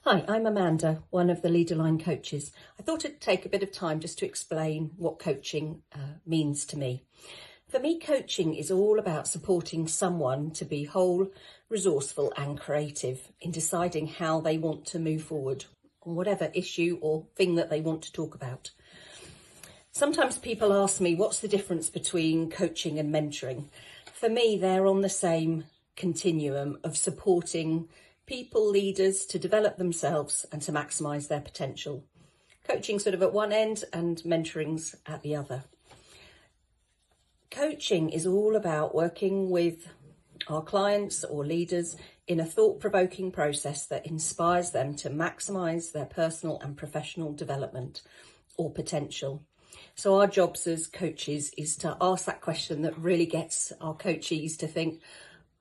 Hi, I'm Amanda, one of the Leader Line coaches. I thought it'd take a bit of time just to explain what coaching means to me. For me, coaching is all about supporting someone to be whole, resourceful and creative in deciding how they want to move forward on whatever issue or thing that they want to talk about. Sometimes people ask me, what's the difference between coaching and mentoring? For me, they're on the same continuum of supporting people, leaders, to develop themselves and to maximise their potential. Coaching sort of at one end and mentoring's at the other. Coaching is all about working with our clients or leaders in a thought-provoking process that inspires them to maximise their personal and professional development or potential. So our jobs as coaches is to ask that question that really gets our coachees to think,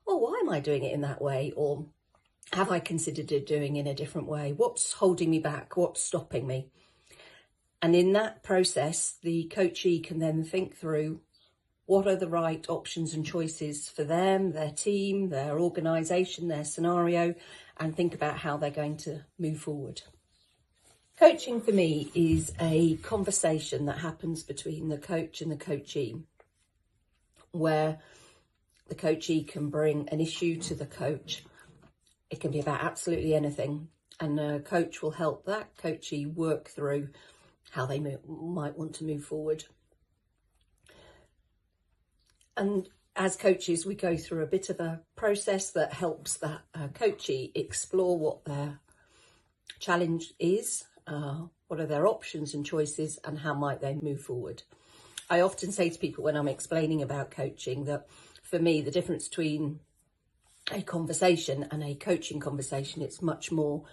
oh, why am I doing it in that way? Or have I considered doing it in a different way? What's holding me back? What's stopping me? And in that process, the coachee can then think through what are the right options and choices for them, their team, their organisation, their scenario, and think about how they're going to move forward. Coaching for me is a conversation that happens between the coach and the coachee, where the coachee can bring an issue to the coach. It can be about absolutely anything, and a coach will help that coachee work through how they might want to move forward. And as coaches, we go through a bit of a process that helps that coachee explore what their challenge is, what are their options and choices, and how might they move forward. I often say to people when I'm explaining about coaching that for me, the difference between a conversation and a coaching conversation, it's much more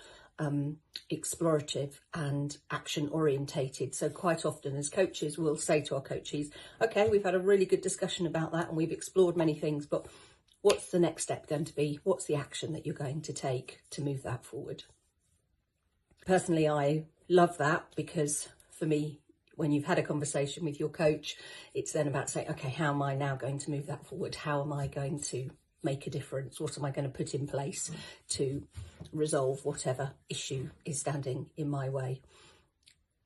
explorative and action orientated. So quite often as coaches, we'll say to our coachees, okay, we've had a really good discussion about that and we've explored many things, but what's the next step going to be? What's the action that you're going to take to move that forward? Personally, I love that because for me, when you've had a conversation with your coach, it's then about saying, okay, how am I now going to move that forward? How am I going to make a difference? What am I going to put in place to resolve whatever issue is standing in my way?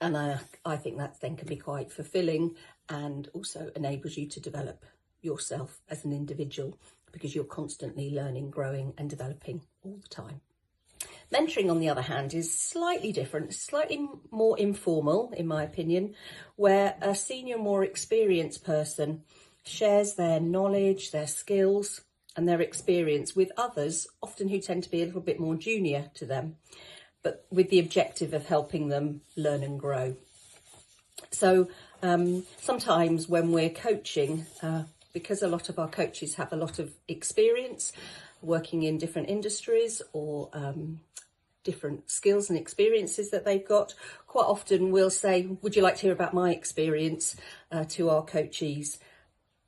And I think that then can be quite fulfilling and also enables you to develop yourself as an individual because you're constantly learning, growing and developing all the time. Mentoring, on the other hand, is slightly different, slightly more informal, in my opinion, where a senior, more experienced person shares their knowledge, their skills and their experience with others, often who tend to be a little bit more junior to them, but with the objective of helping them learn and grow. So sometimes when we're coaching, because a lot of our coaches have a lot of experience working in different industries or different skills and experiences that they've got, quite often we'll say, would you like to hear about my experience to our coachees,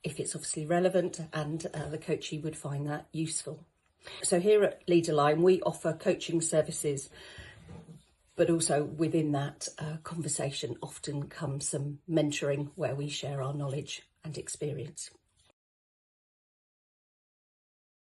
if it's obviously relevant and the coachee would find that useful. So here at Leader Line, we offer coaching services, but also within that conversation often comes some mentoring where we share our knowledge and experience.